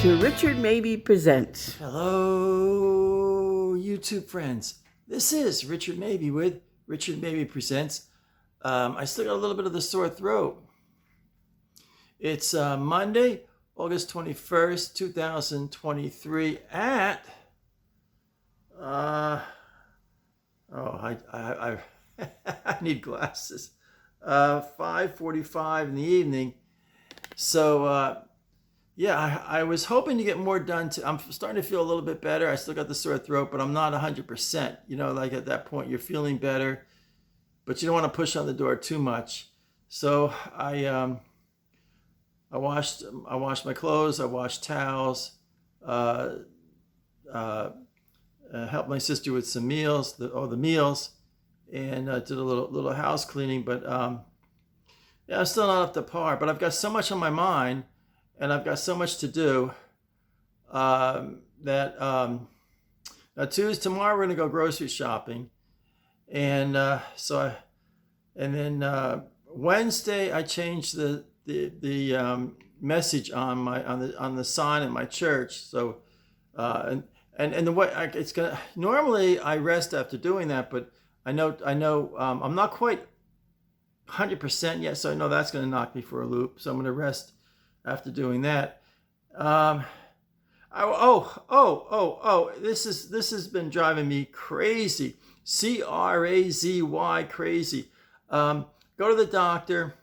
to Richard Mabey Presents. Hello, YouTube friends. This is Richard Mabey with Richard Mabey Presents. I still got a little bit of the sore throat. It's Monday, August 21st, 2023 at I I need glasses. 5:45 in the evening. So yeah, I was hoping to get more done. I'm starting to feel a little bit better. I still got the sore throat, but I'm not 100%. You know, like at that point, you're feeling better, but you don't want to push on the door too much. So I washed my clothes. I washed towels. Helped my sister with some meals, the meals, and did a little house cleaning. But yeah, I'm still not up to par. But I've got so much on my mind. And I've got so much to do that now tomorrow we're gonna go grocery shopping, and then Wednesday I changed the message on the sign in my church. So and the way it's gonna normally I rest after doing that, but I know I'm not quite 100% yet, so I know that's gonna knock me for a loop. So I'm gonna rest after doing that. This has been driving me crazy. crazy, crazy. Go to the doctor,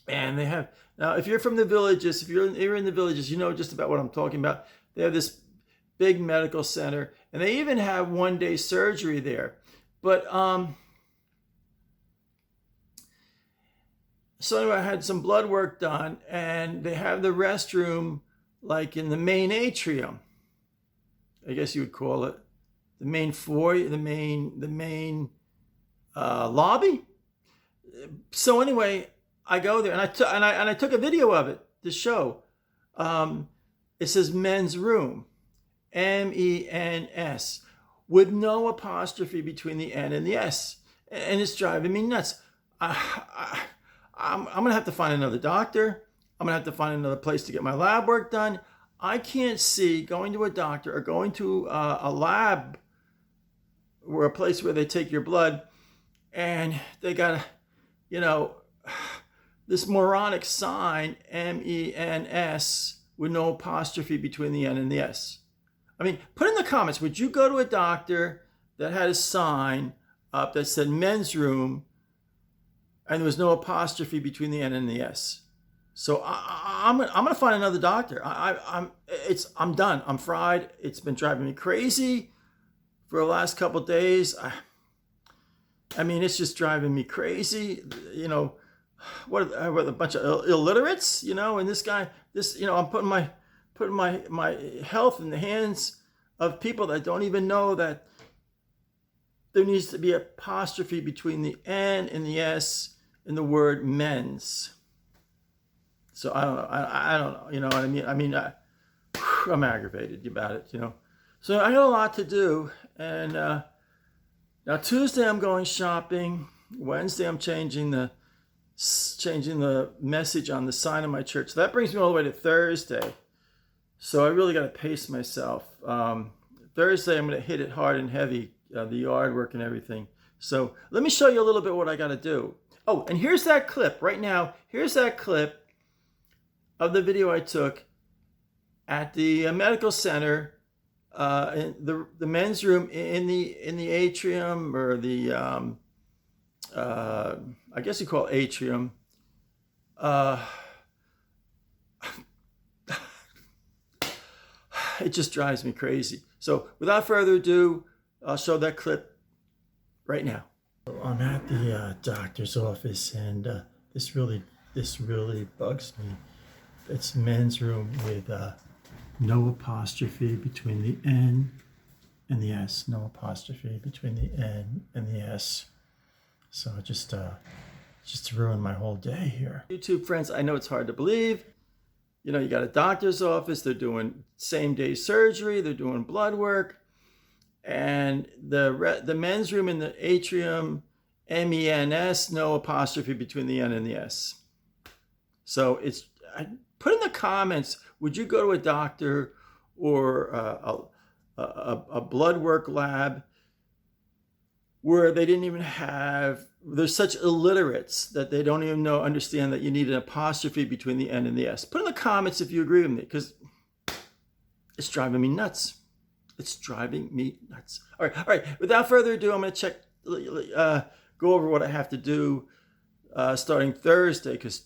and they have, now if you're from the villages, if you're in the villages, you know just about what I'm talking about. They have this big medical center, and they even have one-day surgery there. But so anyway, I had some blood work done, and they have the restroom like in the main atrium. I guess you would call it the main foyer, the main lobby. So anyway, I go there, and I took a video of it to show. It says men's room, MENS, with no apostrophe between the N and the S, and it's driving me nuts. I'm going to have to find another doctor. I'm going to have to find another place to get my lab work done. I can't see going to a doctor or going to a lab or a place where they take your blood, and they got, this moronic sign, MENS, with no apostrophe between the N and the S. I mean, put in the comments, would you go to a doctor that had a sign up that said men's room, and there was no apostrophe between the N and the S? So I'm gonna find another doctor. I'm done. I'm fried. It's been driving me crazy for the last couple of days. I mean, it's just driving me crazy. What a bunch of illiterates. And this guy, I'm putting my health in the hands of people that don't even know that there needs to be an apostrophe between the N and the S in the word men's. So I don't know. I don't know. You know what I mean? I'm aggravated about it. So I got a lot to do. And now Tuesday I'm going shopping. Wednesday I'm changing the message on the sign of my church. So that brings me all the way to Thursday. So I really got to pace myself. Thursday I'm going to hit it hard and heavy. The yard work and everything. So let me show you a little bit what I got to do. Oh, and here's that clip right now. Here's that clip of the video I took at the medical center, in the men's room in the atrium, or the I guess you call it atrium. It just drives me crazy. So without further ado, I'll show that clip right now. I'm at the doctor's office, and this really bugs me. It's men's room with no apostrophe between the N and the S. No apostrophe between the N and the S. So just ruined my whole day here. YouTube friends, I know it's hard to believe. You got a doctor's office. They're doing same-day surgery. They're doing blood work. And the men's room in the atrium, MENS, no apostrophe between the N and the S. So it's Put in the comments, would you go to a doctor or a blood work lab where they didn't even have, they're such illiterates that they don't even understand that you need an apostrophe between the N and the S. Put in the comments if you agree with me, because it's driving me nuts. It's driving me nuts. All right. Without further ado, I'm going to go over what I have to do starting Thursday, because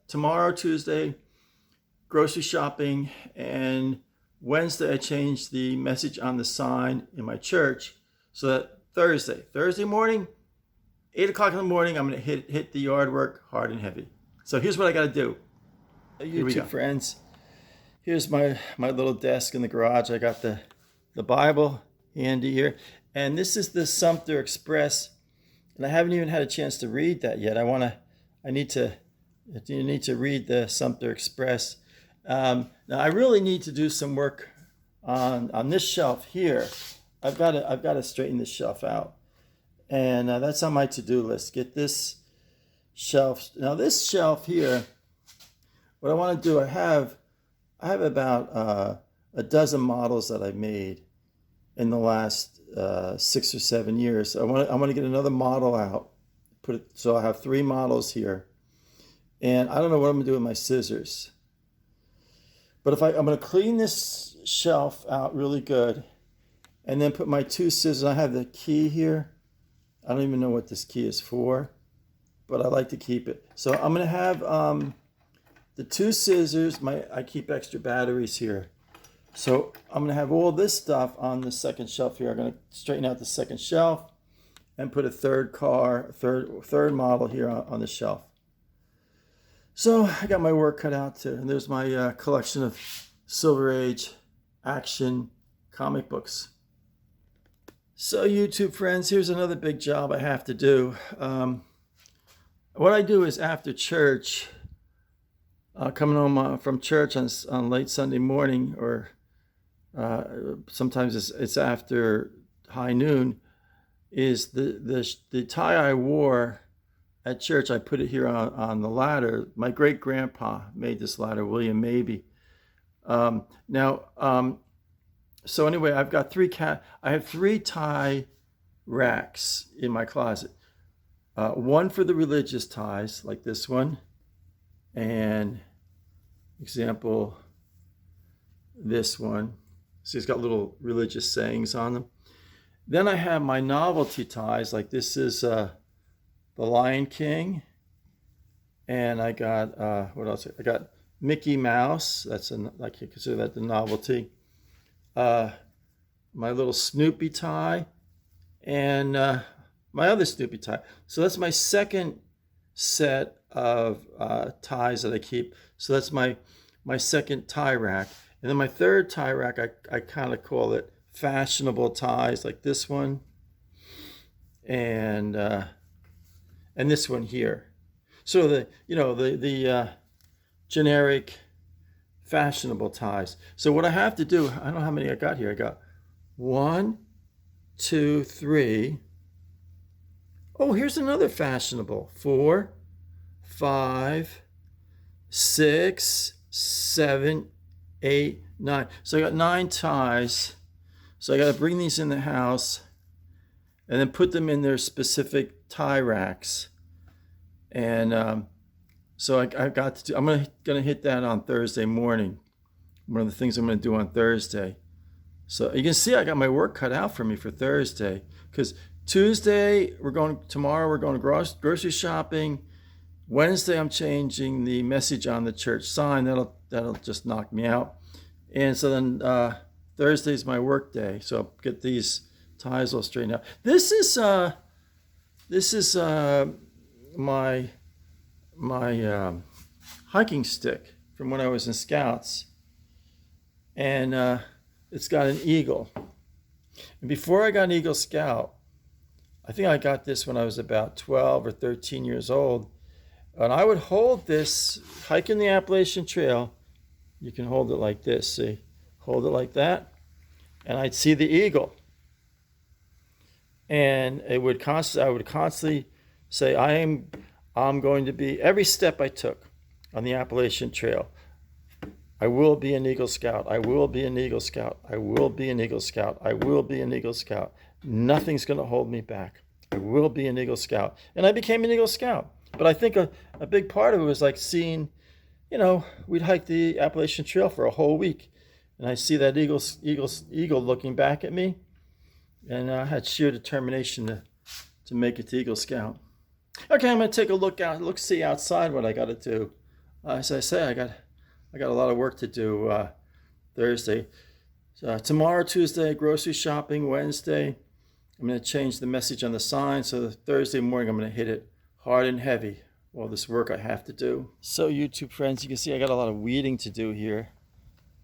tomorrow, Tuesday, grocery shopping, and Wednesday I changed the message on the sign in my church so that Thursday morning, 8 o'clock in the morning, I'm going to hit the yard work hard and heavy. So here's what I got to do. YouTube friends, here's my little desk in the garage. I got the Bible handy here, and this is the Sumter Express, and I haven't even had a chance to read that yet. You need to read the Sumter Express. Now I really need to do some work on this shelf here. I've got to straighten this shelf out, and that's on my to-do list. Get this shelf. Now this shelf here, what I want to do, I have about a dozen models that I've made in the last 6 or 7 years. So I want to get another model out. So I have 3 models here, and I don't know what I'm gonna do with my scissors. But I'm gonna clean this shelf out really good, and then put my 2 scissors. I have the key here. I don't even know what this key is for, but I like to keep it. So I'm gonna have the 2 scissors. I keep extra batteries here. So I'm gonna have all this stuff on the second shelf here. I'm gonna straighten out the second shelf and put a third model here on the shelf. So I got my work cut out too. And there's my collection of Silver Age action comic books. So YouTube friends, here's another big job I have to do. What I do is after church, coming home from church on late Sunday morning, or sometimes it's after high noon, is the tie I wore at church. I put it here on the ladder. My great grandpa made this ladder, William Mabey. So anyway, I've got I have 3 tie racks in my closet. One for the religious ties, like this one, and example, this one. See, it's got little religious sayings on them. Then I have my novelty ties, like this is the Lion King, and I got what else? I got Mickey Mouse. I can consider that the novelty. My little Snoopy tie, and my other Snoopy tie. So that's my second set of ties that I keep. So that's my second tie rack. And then my third tie rack, I kind of call it fashionable ties, like this one, and this one here. So the generic fashionable ties. So what I have to do, I don't know how many I got here. I got 1, 2, 3. Oh, here's another fashionable. 4, 5, 6, 7, 8, 9. So I got 9 ties. So I got to bring these in the house and then put them in their specific tie racks. And so I'm going to hit that on Thursday morning. One of the things I'm going to do on Thursday. So you can see I got my work cut out for me for Thursday, because tomorrow we're going to grocery shopping. Wednesday I'm changing the message on the church sign. That'll just knock me out. And so then Thursday's my work day. So I'll get these ties all straightened out. This is my hiking stick from when I was in Scouts, and it's got an eagle. And before I got an Eagle Scout, I think I got this when I was about 12 or 13 years old, and I would hold this hiking the Appalachian Trail. You can hold it like this, see? Hold it like that, and I'd see the eagle. And I would constantly say, I'm going to be, every step I took on the Appalachian Trail, I will be an Eagle Scout. I will be an Eagle Scout. I will be an Eagle Scout. I will be an Eagle Scout. Nothing's going to hold me back. I will be an Eagle Scout. And I became an Eagle Scout. But I think a big part of it was like seeing, we'd hike the Appalachian Trail for a whole week. And I see that eagle looking back at me. And I had sheer determination to make it to Eagle Scout. Okay, I'm going to take a see outside what I got to do. As I say, I got a lot of work to do Thursday. Tomorrow, Tuesday, grocery shopping. Wednesday, I'm going to change the message on the sign. So Thursday morning, I'm going to hit it hard and heavy. All this work I have to do. So YouTube friends, you can see I got a lot of weeding to do here.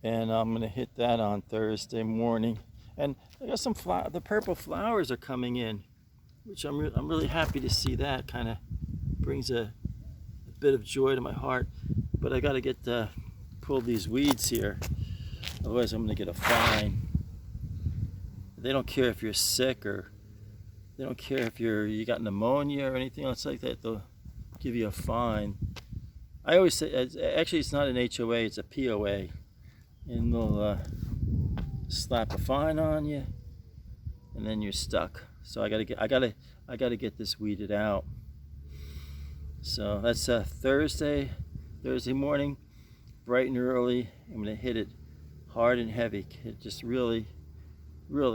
And I'm going to hit that on Thursday morning. And I got some the purple flowers are coming in, which I'm really happy to see. That kind of brings a bit of joy to my heart. But I got to pull these weeds here, otherwise I'm gonna get a fine. They don't care if you're sick, or they don't care if you got pneumonia or anything else like that. They'll give you a fine. I always say, actually it's not an HOA, it's a POA, and they'll slap a fine on you, and then you're stuck. So I gotta get this weeded out. So that's Thursday morning, bright and early. I'm gonna hit it hard and heavy. Just really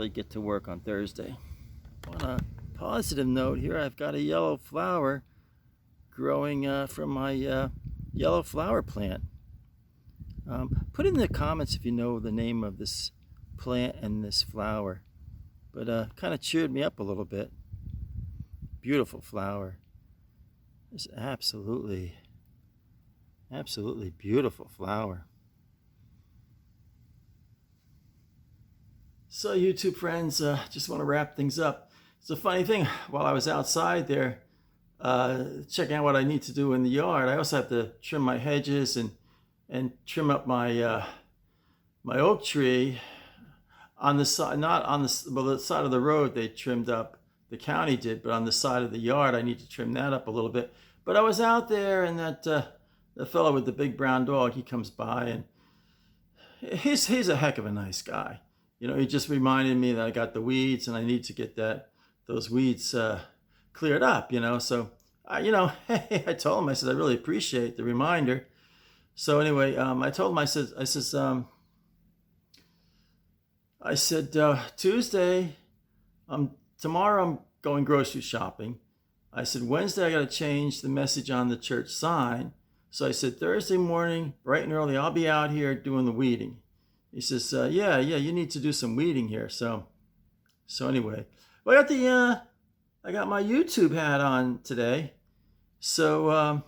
get to work on Thursday. On a positive note here, I've got a yellow flower growing from my yellow flower plant. Put in the comments if you know the name of this plant and this flower. But kind of cheered me up a little bit. Beautiful flower. It's absolutely beautiful flower. So YouTube friends, just want to wrap things up. It's a funny thing, while I was outside there checking out what I need to do in the yard, I also have to trim my hedges and trim up my my oak tree on the side, not on the side of the road they trimmed up, the county did, but on the side of the yard I need to trim that up a little bit. But I was out there, and that the fellow with the big brown dog, he comes by, and he's a heck of a nice guy. He just reminded me that I got the weeds and I need to get those weeds cleared up. So I told him, I said I really appreciate the reminder. So anyway, I told him, I said Tuesday, tomorrow I'm going grocery shopping. I said Wednesday I got to change the message on the church sign. So I said Thursday morning, bright and early, I'll be out here doing the weeding. He says, yeah, you need to do some weeding here. So anyway, well, I got my YouTube hat on today. So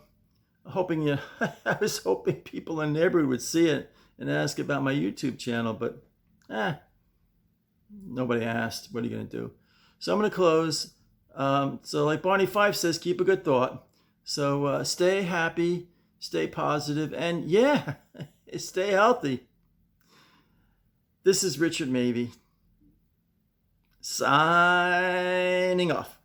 hoping I was hoping people in the neighborhood would see it and ask about my YouTube channel, but nobody asked. What are you going to do? So I'm going to close. So like Barney Fife says, keep a good thought. So stay happy, stay positive, and stay healthy. This is Richard Mabey, signing off.